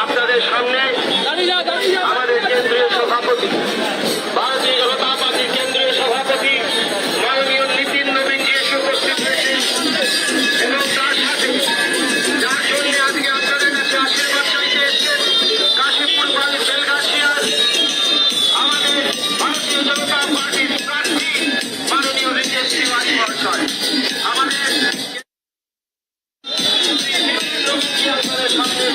আপনাদের সামনে আমাদের কেন্দ্রীয় সভাপতি, ভারতীয় জনতা পার্টির কেন্দ্রীয় সভাপতি মাননীয় নীতিন নবীনজি এসে উপস্থিত হয়েছেন এবং তার সাথে যার জন্য আজকে আপনাদের কাছে আশীর্বাদ চাইতে এসেছেন কাশীপুর বেলগাছিয়ার আমাদের ভারতীয় জনতা পার্টির প্রার্থী মাননীয় রিতেশ তিওয়ারি মহাশয়। আমাদের সঙ্গে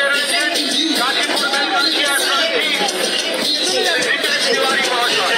রয়েছেন কাশীপুর বেলগাছিয়ার প্রার্থী রিতেশ তিওয়ারি মহাশয়।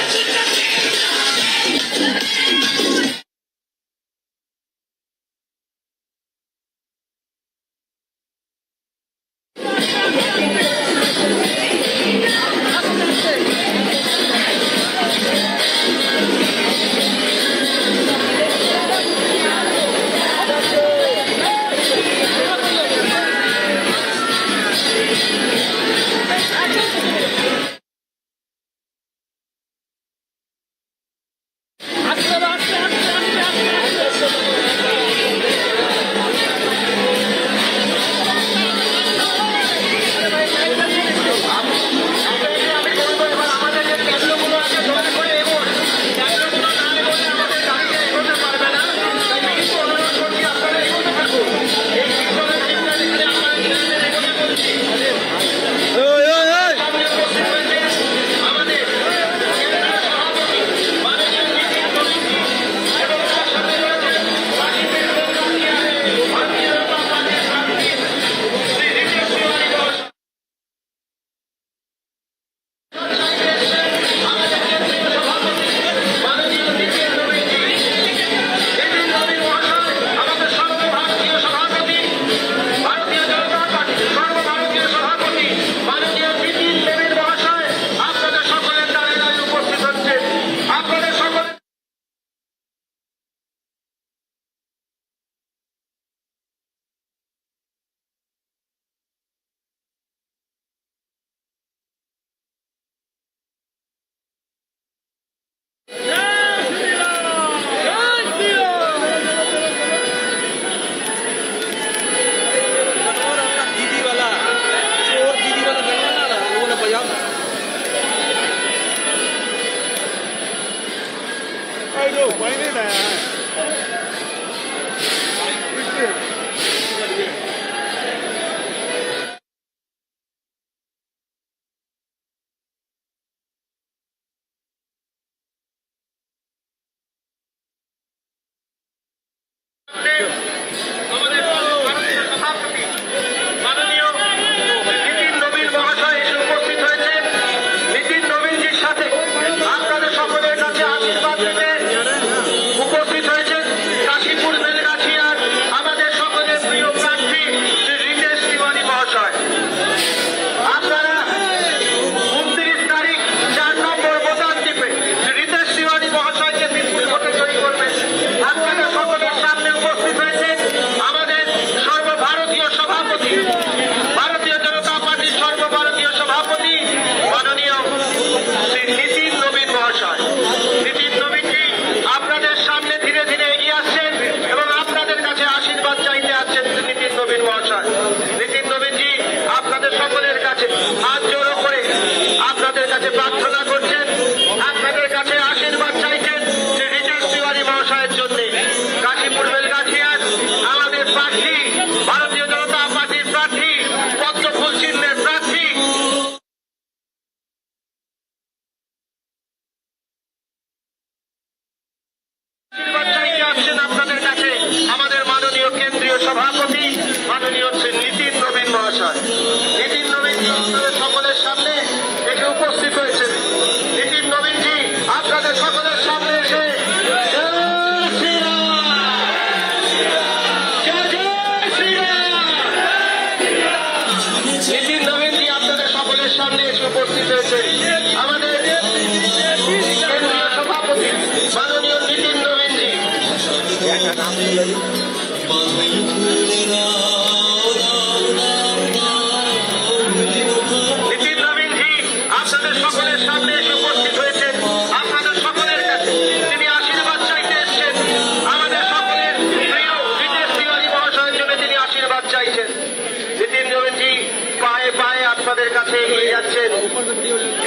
কাছে এগিয়ে যাচ্ছেন।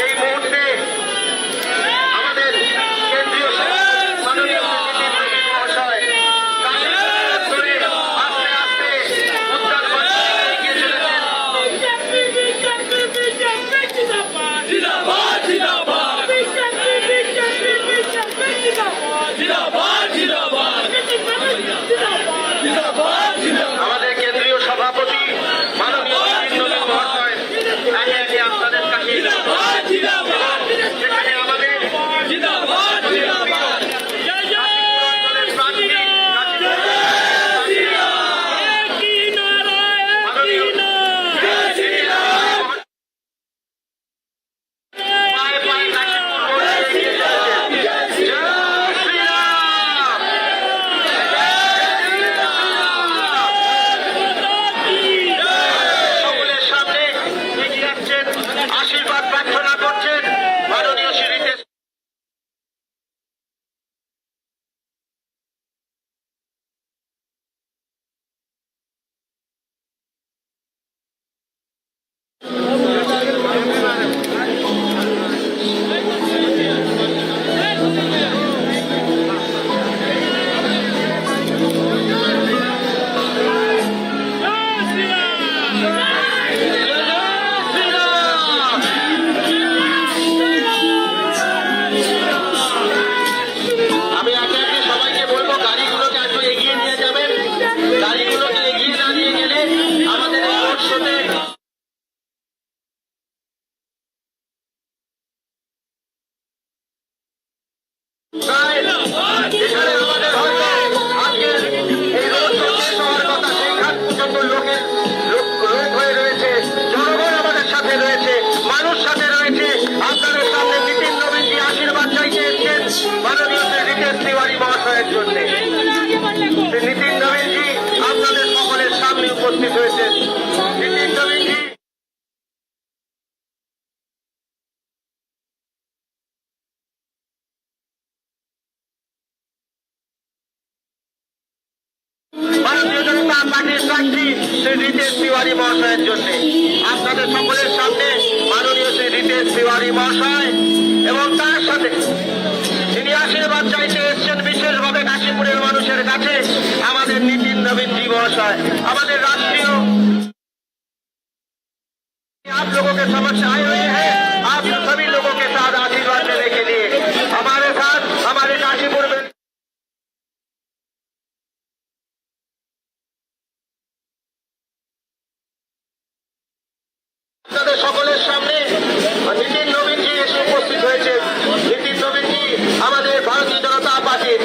এই মুহূর্তে আমাদের কেন্দ্রীয় সভাপতি মাননীয় নীতিন মহাশয় ধরে আস্তে আস্তে উত্তর পথে এগিয়ে চলেছেন। আমাদের কেন্দ্রীয় সভাপতি মাননীয় নীতিন মহাশয় একে একে আপনাদের কাছে সেখানে আমাদের আশীর্বাদ প্রার্থনা করছেন মাননীয় শ্রী রিতেশ। আমি একে একে সবাইকে বলবো গাড়িগুলোকে একটু এগিয়ে নিয়ে যাবেন। গাড়িগুলোকে এগিয়ে না নিয়ে গেলে আমাদের এই রোড শোতে যেখানে আমাদের হয়তো আজকের এই রোড শো শেষ হওয়ার কথা সেইখান পর্যন্ত লোক হয়ে রয়েছে। জনগণ আমাদের সাথে রয়েছে, মানুষ সাথে রয়েছে। আপনাদের সামনে নীতিন নবীনজি আশীর্বাদ চাইতে এসেছেন মাননীয় শ্রী রিতেশ তিওয়ারি মহাশয়ের জন্য। নীতিন নবীনজি আপনাদের সকলের সামনে উপস্থিত হয়েছেন। নীতিন নবীনজি ভারতীয় জনতা পার্টির প্রার্থী শ্রী রিতেশ তিওয়ারি মহাশয়ের জন্য আপনাদের সকলের সামনে মাননীয় শ্রী রিতেশ তিওয়ারি মহাশয় এবং তার সাথে তিনি আশীর্বাদ চাইতে এসছেন বিশেষভাবে কাশীপুরের মানুষের কাছে আমাদের নীতিন নবীনজি মহাশয়। আমাদের রাষ্ট্রীয় आप लोगों के समक्ष आए हुए हैं। आप सभी लोगों के साथ आशीर्वाद देने के लिए हमारे साथ हमारे काशीपुर में আপনাদের সকলের সামনে নীতিন নবীনজি এসে উপস্থিত হয়েছে। নীতিন নবীনজি আমাদের ভারতীয় জনতা পার্টির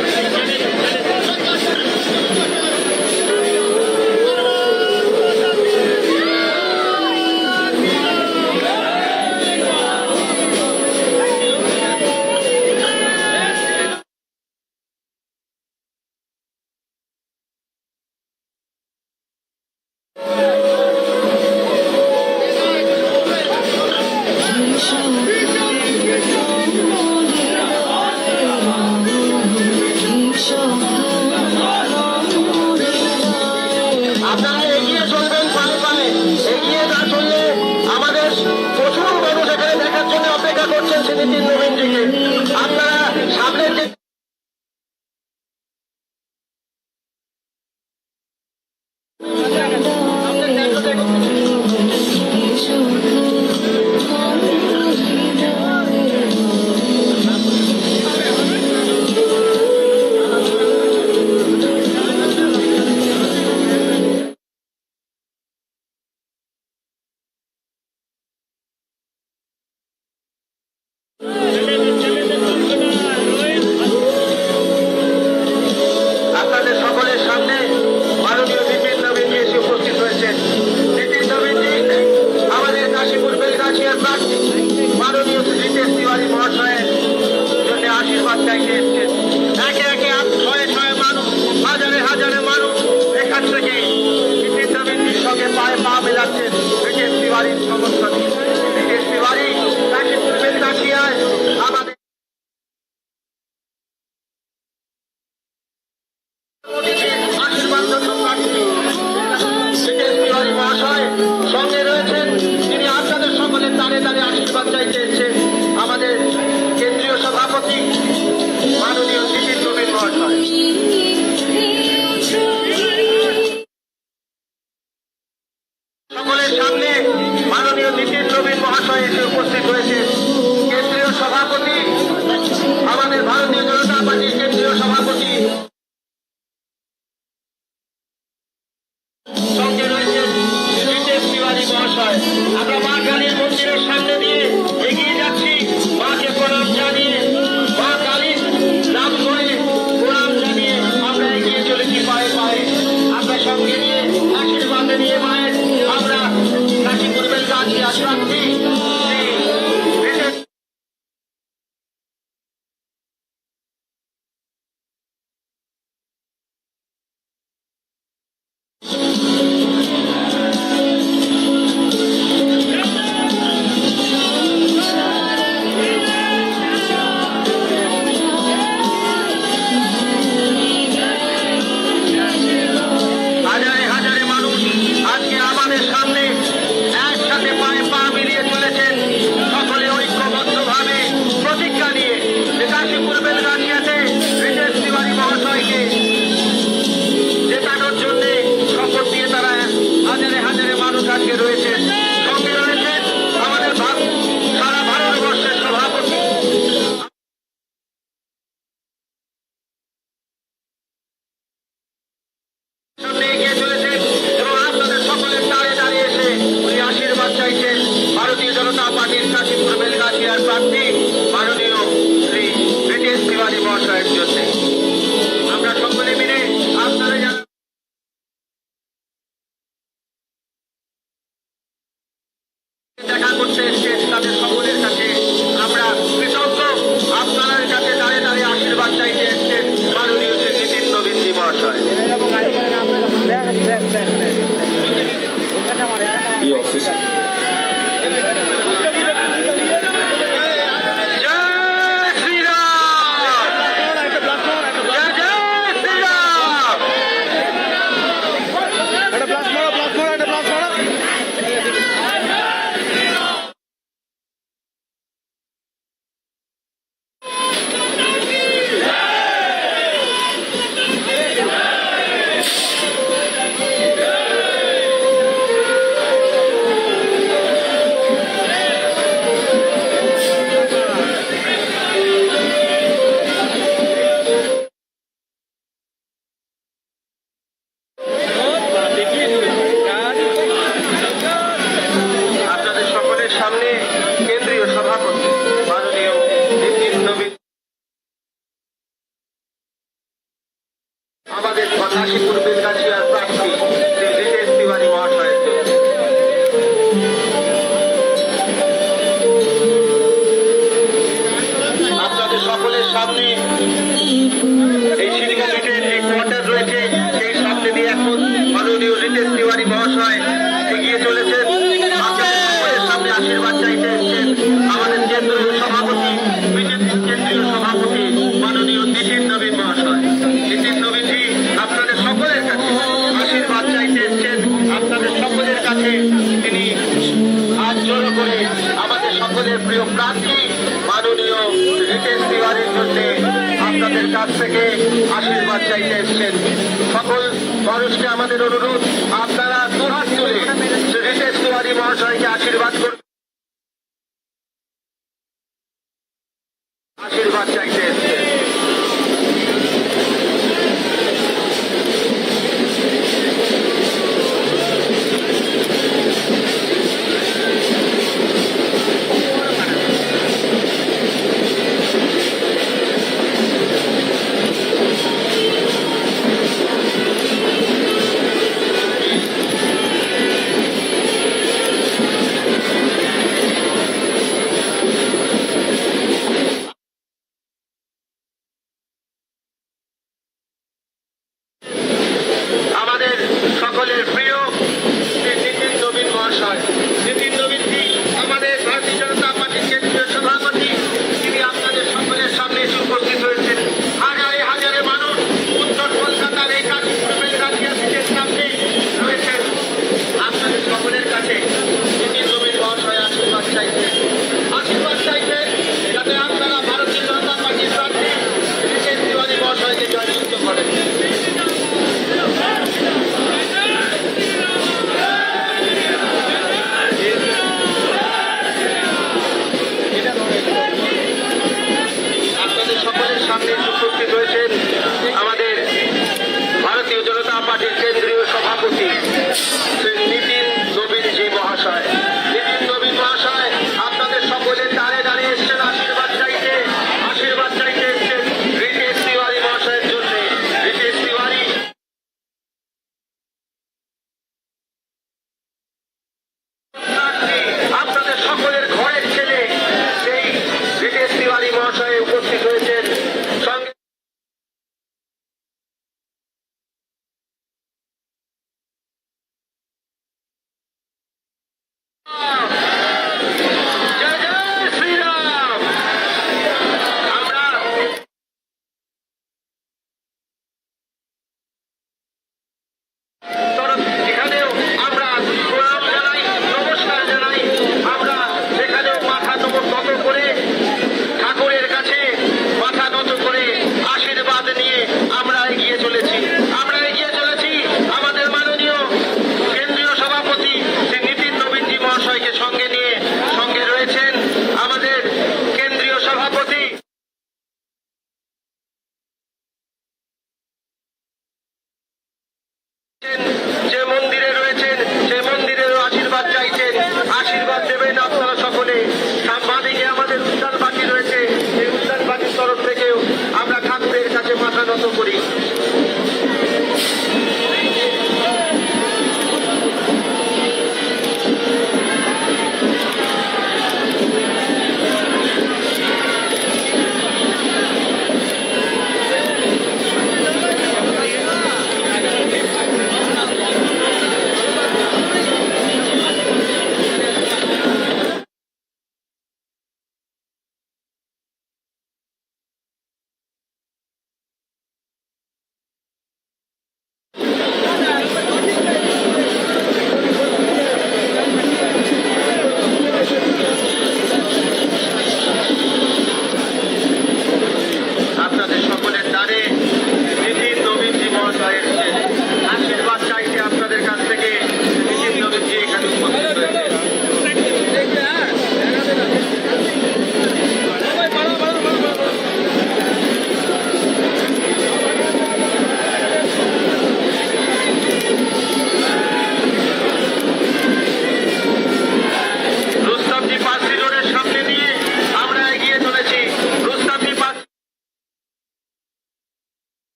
আপনারা এগিয়ে চলবেন পায়ে পায়ে। এগিয়ে না চললে আমাদের প্রচুর মানুষ এখানে দেখার জন্য অপেক্ষা করছেন শ্রী নীতিন নবীনজিকে। আপনারা সামনের যে আপনাদের সকলের সামনে মাননীয় নীতিন নবীনজি এসে উপস্থিত হয়েছেন। নীতিন নবীনজি আমাদের কাশীপুর বেলগাছিয়ার প্রার্থী মাননীয় শ্রী রিতেশ তিওয়ারি মহাশয়ের জন্য আশীর্বাদ চাইতে এসেছেন। একে একে শয়ে শয়ে মানুষ, হাজারে হাজারে মানুষ এখান থেকে নীতিন নবীনজির সঙ্গে পায়ে পা মেলাচ্ছেন। রিতেশ তিওয়ারির সমর্থন রিতেশ তিওয়ারি কাশীপুর বেলগাছিয়ায় আমাদের আশীর্বাদ প্রার্থী রিতেশ তিওয়ারি মহাশয় সঙ্গে রয়েছেন। তিনি আপনাদের সকলের নীতিন নবীন মহাশয় এসে উপস্থিত হয়েছে। কেন্দ্রীয় সভাপতি, আমাদের ভারতীয় জনতা পার্টির কেন্দ্রীয় সভাপতি সঙ্গে রয়েছেন রিতেশ তিওয়ারি মহাশয়। আমরা মা কালীর মন্দিরের সামনে দিয়ে এগিয়ে যাচ্ছি, মাকে প্রণাম জানিয়ে, মা কালীর নাম করে প্রণাম জানিয়ে আমরা এগিয়ে চলেছি পায়ে পায়ে। আমরা সঙ্গে নিয়ে আশীর্বাদে নিয়ে মায়ের আমরা কাশীপুর বেলগাছি আশ্রান্তি হাজারে হাজারে মানুষ আজকে আমাদের সামনে একসাথে পায়ে পা মিলিয়ে চলেছেন, সকলে ঐক্যবদ্ধভাবে প্রতিজ্ঞা নিয়ে যে কাশীপুর বেলগাছিয়াতে রিতেশ তিওয়ারি মহাশয়কে জেতানোর জন্য শপথ দিয়ে তারা হাজারে হাজারে মানুষ আজকে রয়েছেন। সঙ্গে রয়েছেন আমাদের সারা ভারতবর্ষের সভাপতি সামনে এগিয়ে চলেছেন এবং আপনাদের সকলের দাঁড়িয়ে দাঁড়িয়ে এসে উনি আশীর্বাদ চাইছেন ভারতীয় জনতা পার্টির কাশীপুর বেলগাছিয়ার প্রার্থী মাননীয় শ্রী রিতেশ তিওয়ারি মহাশয়ের জন্য। আমরা সকলে মিলে আপনারা যারা দেখা করতে এসছেন তাদের সকলের কাছে আমরা কৃতজ্ঞ। আপনাদের কাছে দাঁড়িয়ে দাঁড়িয়ে আশীর্বাদ চাইতে এসছেন মাননীয় শ্রী নীতিন নবীনজি মহাশয়। জয় শ্রীরাম, জয় জয় শ্রীরাম। আপনাদের সকলের সামনে কেন্দ্রীয় সভাপতি মাননীয় নীতিন নবীন আমাদের কাশীপুর বেলগাছিয়ার প্রার্থী শ্রী রিতেশ তিওয়ারি মহাশয়ের জন্য। আপনাদের সকলের সামনে এই সিনেমা গেটের যে কোয়ার্টার রয়েছে সেই সামনে দিয়ে এখন মাননীয় রিতেশ তিওয়ারি মহাশয় এগিয়ে চলেছেন। আপনাদের সকলের সামনে আশীর্বাদ চাইতে এসছেন আমাদের কেন্দ্রীয় সভাপতি, বিজেপির কেন্দ্রীয় সভাপতি মাননীয় নীতিন নবীন মহাশয়। নীতিন নবীনজি আপনাদের সকলের কাছে আশীর্বাদ চাইতে এসছেন। আপনাদের সকলের কাছে তিনি হাত জোড়ো করে আমাদের সকলের প্রিয় প্রার্থী মাননীয় রিতেশ তিওয়ারির জন্য আপনাদের কাছ থেকে আশীর্বাদ চাইতে এসছেন। সকল মানুষকে আমাদের অনুরোধ, আপনারা দুহাত তুলে রিতেশ তিওয়ারি মহাশয়কে আশীর্বাদ করুন, আশীর্বাদ চাইতে এসছেন।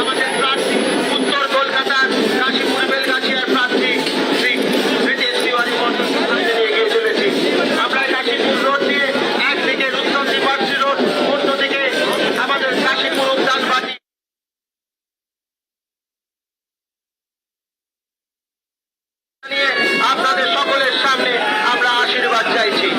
আমাদের প্রার্থী উত্তর কলকাতার কাশীপুর বেলগাছিয়ার প্রার্থী শ্রী ব্রিটিশ তিওয়ারি মন্ডল সামনে নিয়ে এগিয়ে চলেছি। আমরা কাশীপুর রোড দিয়ে একদিকে উত্তর দ্বিপার্শ্বী রোড, অন্যদিকে আমাদের কাশীপুর উদ্যানবাটি নিয়ে আপনাদের সকলের সামনে আমরা আশীর্বাদ চাইছি।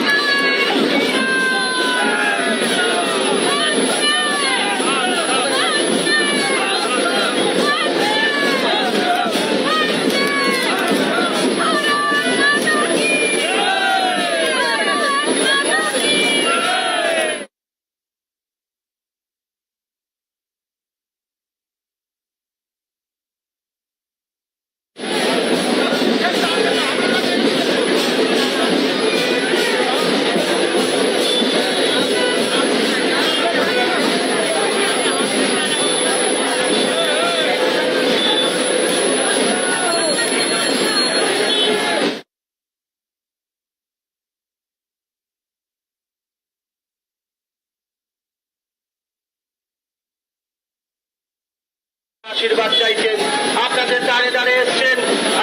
আশীর্বাদ চাইছেন, আপনাদের দাঁড়ে দাঁড়িয়ে এসছেন,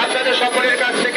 আপনাদের সকলের কাছ থেকে